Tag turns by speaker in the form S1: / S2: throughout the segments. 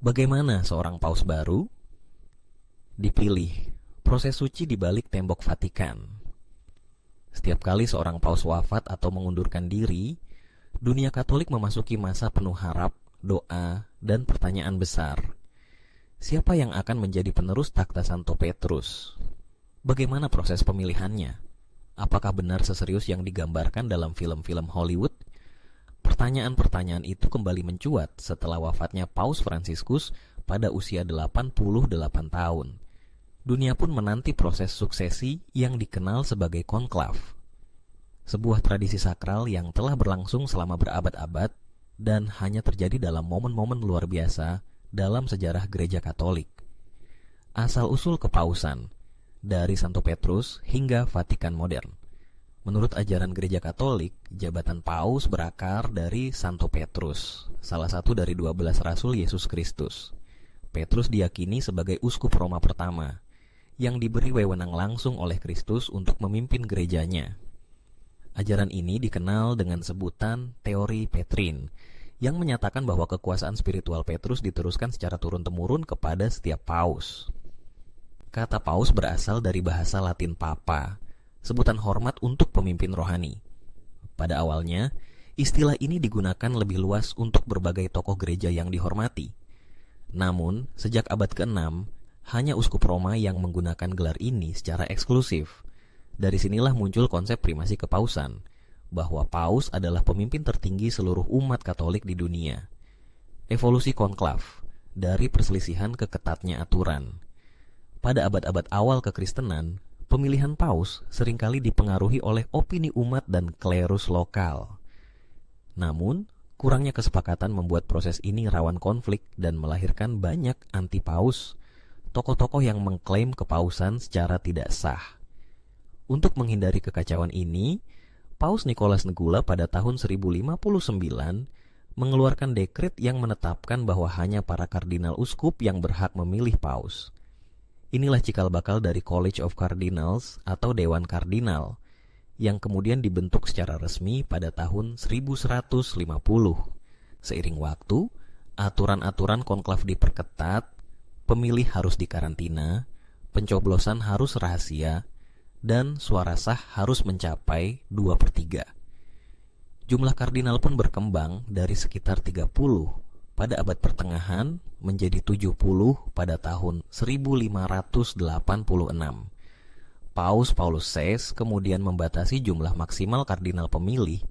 S1: Bagaimana seorang paus baru dipilih? Proses suci di balik tembok Vatikan. Setiap kali seorang paus wafat atau mengundurkan diri, dunia Katolik memasuki masa penuh harap, doa, dan pertanyaan besar. Siapa yang akan menjadi penerus takhta Santo Petrus? Bagaimana proses pemilihannya? Apakah benar seserius yang digambarkan dalam film-film Hollywood? Pertanyaan-pertanyaan itu kembali mencuat setelah wafatnya Paus Fransiskus pada usia 88 tahun. Dunia pun menanti proses suksesi yang dikenal sebagai konklav. Sebuah tradisi sakral yang telah berlangsung selama berabad-abad dan hanya terjadi dalam momen-momen luar biasa dalam sejarah gereja Katolik. Asal-usul kepausan, dari Santo Petrus hingga Vatikan modern. Menurut ajaran gereja Katolik, jabatan paus berakar dari Santo Petrus, salah satu dari 12 rasul Yesus Kristus. Petrus diyakini sebagai uskup Roma pertama, yang diberi wewenang langsung oleh Kristus untuk memimpin gerejanya. Ajaran ini dikenal dengan sebutan teori Petrin, yang menyatakan bahwa kekuasaan spiritual Petrus diteruskan secara turun-temurun kepada setiap paus. Kata paus berasal dari bahasa Latin papa, sebutan hormat untuk pemimpin rohani. Pada awalnya, istilah ini digunakan lebih luas untuk berbagai tokoh gereja yang dihormati. Namun, sejak abad ke-6, hanya uskup Roma yang menggunakan gelar ini secara eksklusif. Dari sinilah muncul konsep primasi kepausan, bahwa paus adalah pemimpin tertinggi seluruh umat Katolik di dunia. Evolusi konklav, dari perselisihan ke ketatnya aturan. Pada abad-abad awal kekristenan, pemilihan paus seringkali dipengaruhi oleh opini umat dan klerus lokal. Namun, kurangnya kesepakatan membuat proses ini rawan konflik dan melahirkan banyak anti-paus, tokoh-tokoh yang mengklaim kepausan secara tidak sah. Untuk menghindari kekacauan ini, Paus Nikolas Negula pada tahun 1059 mengeluarkan dekret yang menetapkan bahwa hanya para kardinal uskup yang berhak memilih paus. Inilah cikal bakal dari College of Cardinals atau Dewan Kardinal, yang kemudian dibentuk secara resmi pada tahun 1150. Seiring waktu, aturan-aturan konklav diperketat, pemilih harus dikarantina, pencoblosan harus rahasia, dan suara sah harus mencapai 2/3. Jumlah kardinal pun berkembang dari sekitar 30 pada abad pertengahan menjadi 70 pada tahun 1586. Paus Paulus VI kemudian membatasi jumlah maksimal kardinal pemilih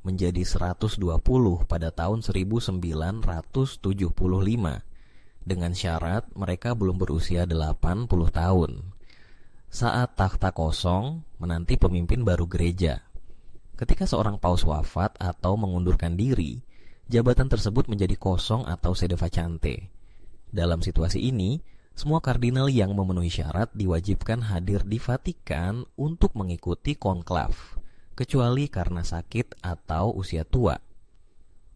S1: menjadi 120 pada tahun 1975, dengan syarat mereka belum berusia 80 tahun. Saat takhta kosong, menanti pemimpin baru gereja. Ketika seorang paus wafat atau mengundurkan diri, jabatan tersebut menjadi kosong atau sede vacante. Dalam situasi ini, semua kardinal yang memenuhi syarat diwajibkan hadir di Vatikan untuk mengikuti konklav, kecuali karena sakit atau usia tua.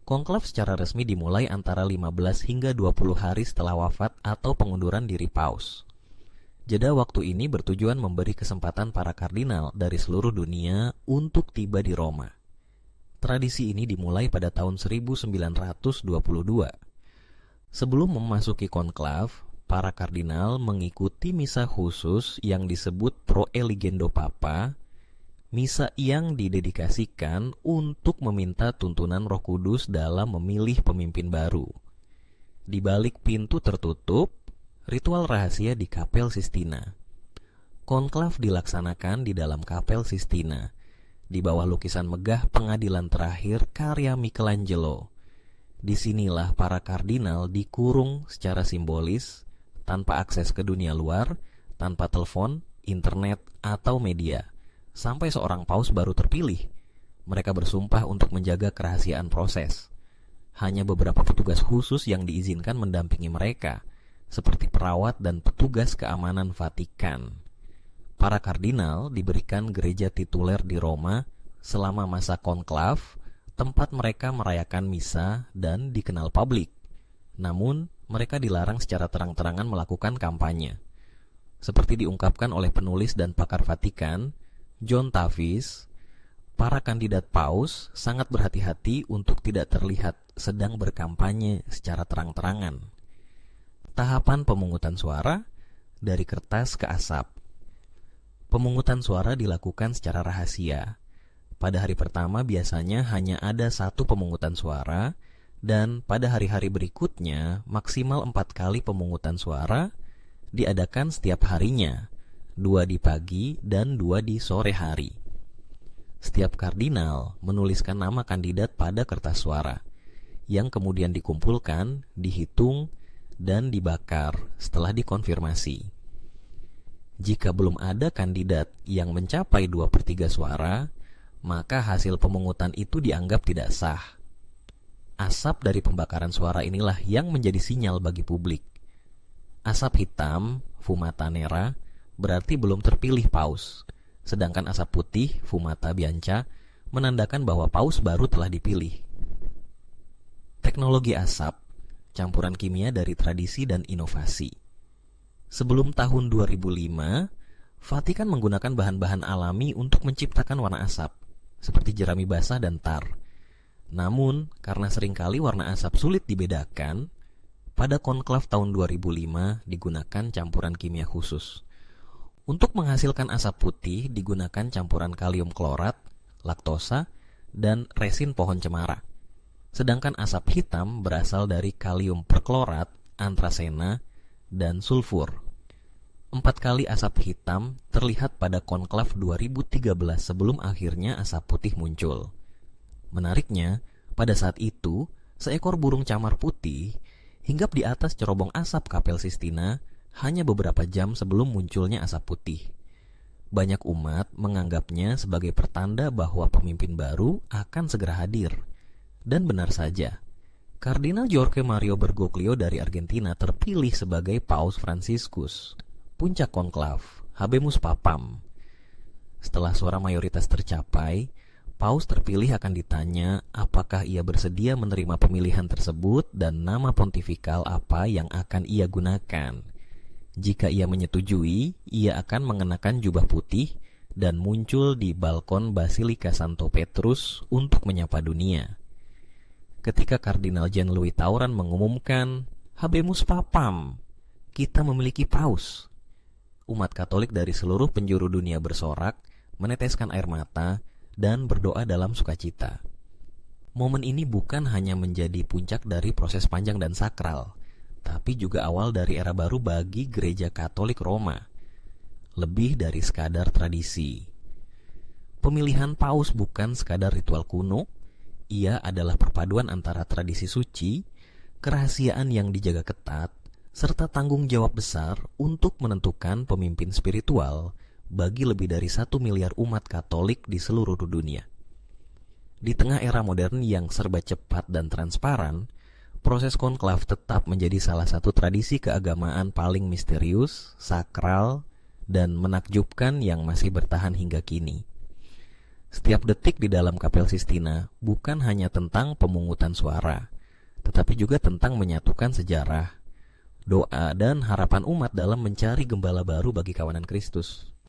S1: Konklav secara resmi dimulai antara 15 hingga 20 hari setelah wafat atau pengunduran diri paus. Jeda waktu ini bertujuan memberi kesempatan para kardinal dari seluruh dunia untuk tiba di Roma. Tradisi ini dimulai pada tahun 1922. Sebelum memasuki konklav, para kardinal mengikuti misa khusus yang disebut Proeligendo Papa, misa yang didedikasikan untuk meminta tuntunan Roh Kudus dalam memilih pemimpin baru. Di balik pintu tertutup, ritual rahasia di Kapel Sistina. Konklav dilaksanakan di dalam Kapel Sistina, di bawah lukisan megah Pengadilan Terakhir karya Michelangelo. Disinilah para kardinal dikurung secara simbolis, tanpa akses ke dunia luar, tanpa telepon, internet, atau media, sampai seorang paus baru terpilih. Mereka bersumpah untuk menjaga kerahasiaan proses. Hanya beberapa petugas khusus yang diizinkan mendampingi mereka, seperti perawat dan petugas keamanan Vatikan. Para kardinal diberikan gereja tituler di Roma selama masa konklav, tempat mereka merayakan misa dan dikenal publik. Namun, mereka dilarang secara terang-terangan melakukan kampanye. Seperti diungkapkan oleh penulis dan pakar Vatikan, John Tavis, para kandidat paus sangat berhati-hati untuk tidak terlihat sedang berkampanye secara terang-terangan. Tahapan pemungutan suara dari kertas ke asap. Pemungutan suara dilakukan secara rahasia. Pada hari pertama biasanya hanya ada satu pemungutan suara, dan pada hari-hari berikutnya maksimal 4 kali pemungutan suara diadakan setiap harinya, 2 di pagi dan 2 di sore hari. Setiap kardinal menuliskan nama kandidat pada kertas suara, yang kemudian dikumpulkan, dihitung, dan dibakar setelah dikonfirmasi. Jika belum ada kandidat yang mencapai 2/3 suara, maka hasil pemungutan itu dianggap tidak sah. Asap dari pembakaran suara inilah yang menjadi sinyal bagi publik. Asap hitam, fumata nera, berarti belum terpilih paus, sedangkan asap putih, fumata bianca, menandakan bahwa paus baru telah dipilih. Teknologi asap, campuran kimia dari tradisi dan inovasi. Sebelum tahun 2005, Vatikan menggunakan bahan-bahan alami untuk menciptakan warna asap, seperti jerami basah dan tar. Namun, karena seringkali warna asap sulit dibedakan, pada konklav tahun 2005 digunakan campuran kimia khusus. Untuk menghasilkan asap putih digunakan campuran kalium klorat, laktosa, dan resin pohon cemara. Sedangkan asap hitam berasal dari kalium perklorat, antrasena, dan sulfur. 4 kali asap hitam terlihat pada konklav 2013 sebelum akhirnya asap putih muncul. Menariknya, pada saat itu, seekor burung camar putih hinggap di atas cerobong asap Kapel Sistina hanya beberapa jam sebelum munculnya asap putih. Banyak umat menganggapnya sebagai pertanda bahwa pemimpin baru akan segera hadir. Dan benar saja, Kardinal Jorge Mario Bergoglio dari Argentina terpilih sebagai Paus Fransiskus. Puncak konklav, Habemus Papam. Setelah suara mayoritas tercapai, Paus terpilih akan ditanya apakah ia bersedia menerima pemilihan tersebut dan nama pontifikal apa yang akan ia gunakan. Jika ia menyetujui, ia akan mengenakan jubah putih dan muncul di balkon Basilika Santo Petrus untuk menyapa dunia. Ketika Kardinal Jean-Louis Tauran mengumumkan, Habemus Papam, kita memiliki Paus, umat Katolik dari seluruh penjuru dunia bersorak, meneteskan air mata, dan berdoa dalam sukacita. Momen ini bukan hanya menjadi puncak dari proses panjang dan sakral, tapi juga awal dari era baru bagi Gereja Katolik Roma. Lebih dari sekadar tradisi. Pemilihan paus bukan sekadar ritual kuno, ia adalah perpaduan antara tradisi suci, kerahasiaan yang dijaga ketat, serta tanggung jawab besar untuk menentukan pemimpin spiritual bagi lebih dari 1 miliar umat Katolik di seluruh dunia. Di tengah era modern yang serba cepat dan transparan, proses konklav tetap menjadi salah satu tradisi keagamaan paling misterius, sakral, dan menakjubkan yang masih bertahan hingga kini. Setiap detik di dalam Kapel Sistina bukan hanya tentang pemungutan suara, tetapi juga tentang menyatukan sejarah, doa, dan harapan umat dalam mencari gembala baru bagi kawanan Kristus.